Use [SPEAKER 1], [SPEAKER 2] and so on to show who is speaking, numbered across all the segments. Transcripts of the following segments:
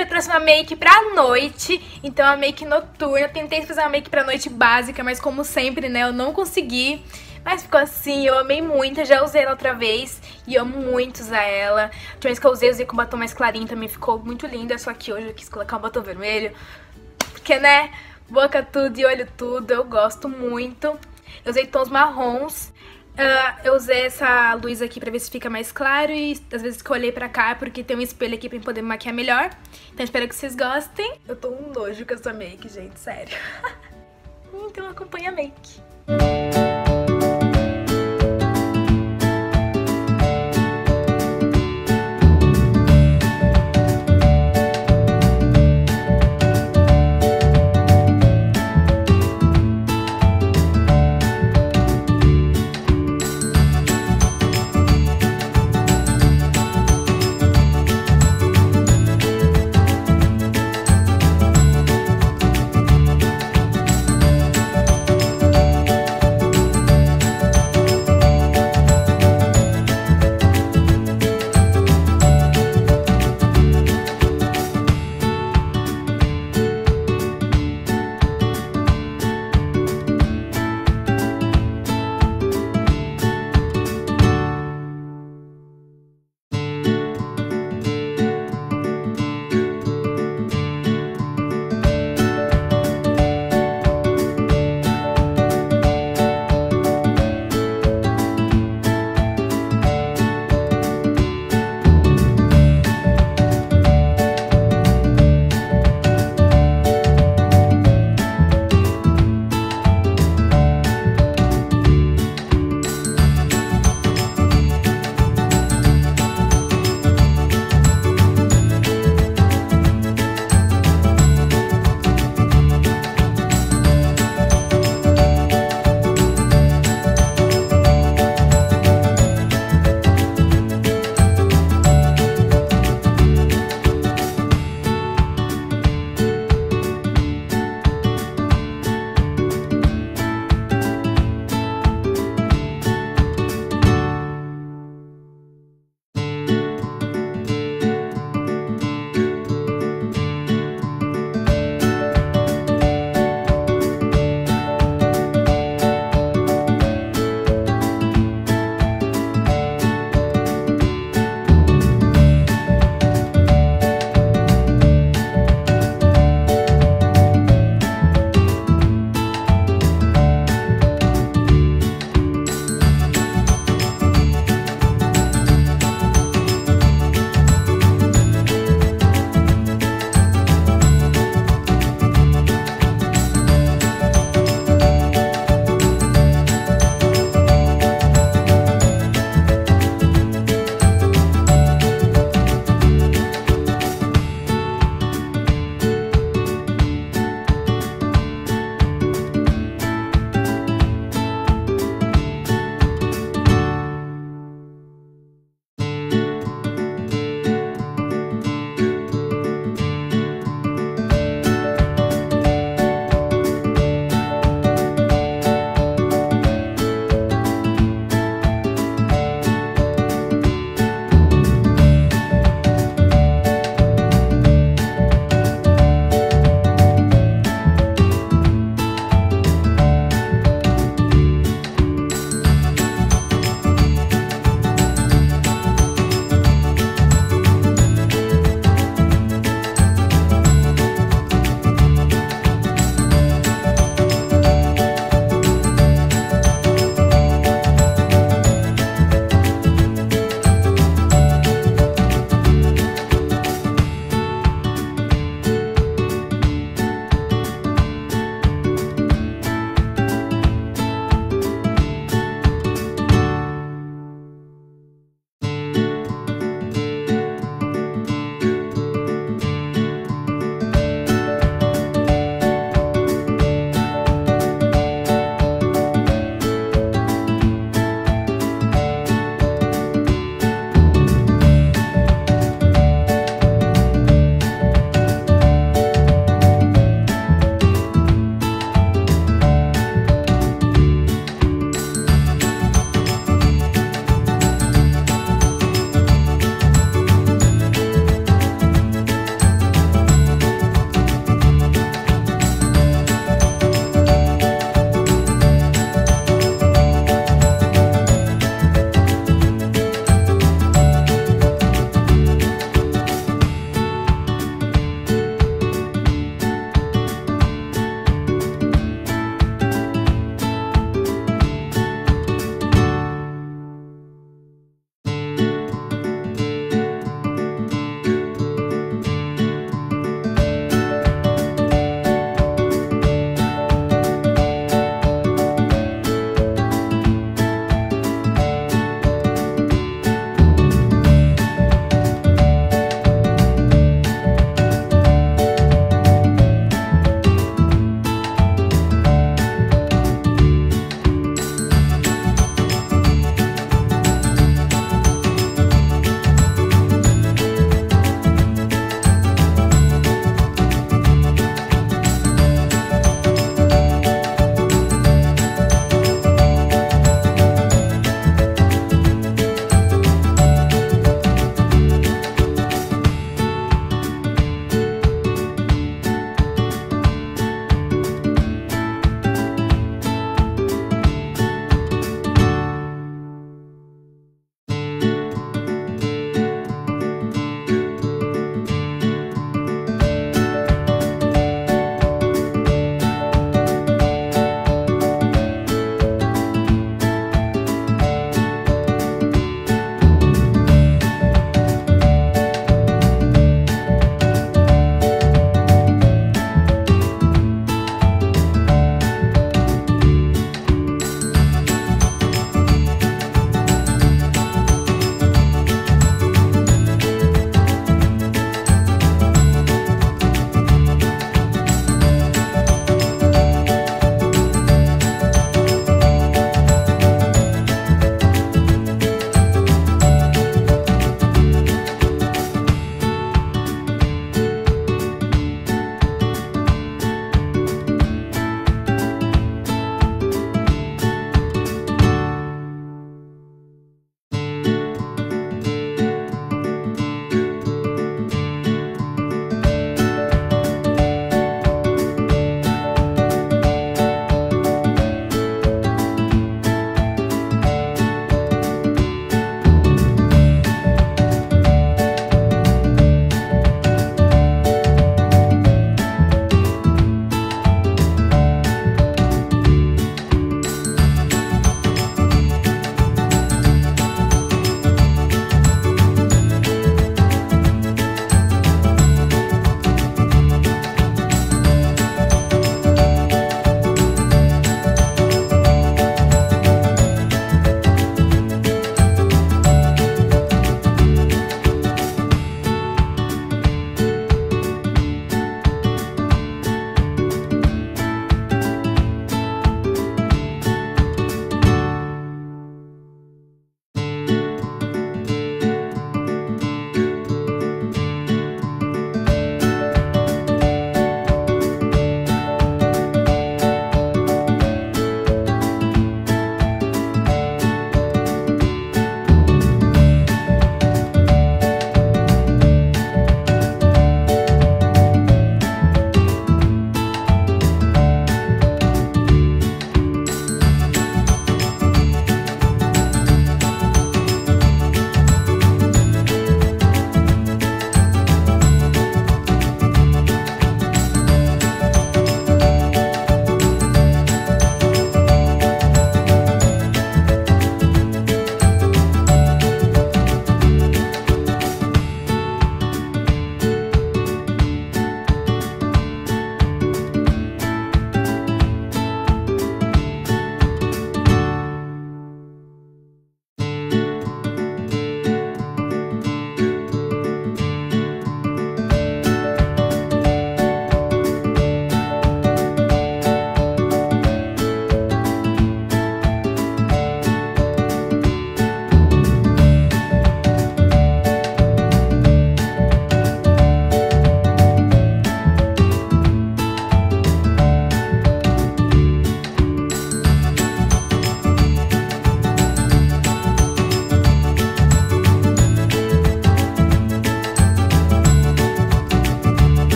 [SPEAKER 1] vídeo eu trouxe uma make pra noite, então uma make noturna. Eu tentei fazer uma make pra noite básica, mas como sempre, né, eu não consegui. Mas ficou assim, eu amei muito, eu já usei ela outra vez e amo muito usar ela. A última vez que eu usei com batom mais clarinho, também ficou muito linda, só que hoje eu quis colocar um batom vermelho. Porque, né, boca tudo e olho tudo, eu gosto muito. Eu usei tons marrons. Eu usei essa luz aqui pra ver se fica mais claro e às vezes que eu olhei pra cá é porque tem um espelho aqui pra eu poder me maquiar melhor. Então espero que vocês gostem. Eu tô um nojo com essa make, gente, sério. Então acompanha a make.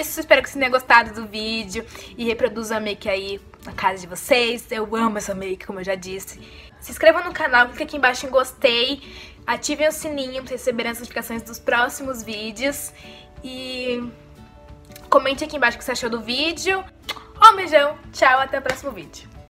[SPEAKER 1] isso, espero que vocês tenham gostado do vídeo e reproduzam a make aí na casa de vocês. Eu amo essa make, como eu já disse. Se inscrevam no canal, clique aqui embaixo em gostei, ativem o sininho para receberem as notificações dos próximos vídeos e comente aqui embaixo o que você achou do vídeo. Um beijão, tchau, até o próximo vídeo.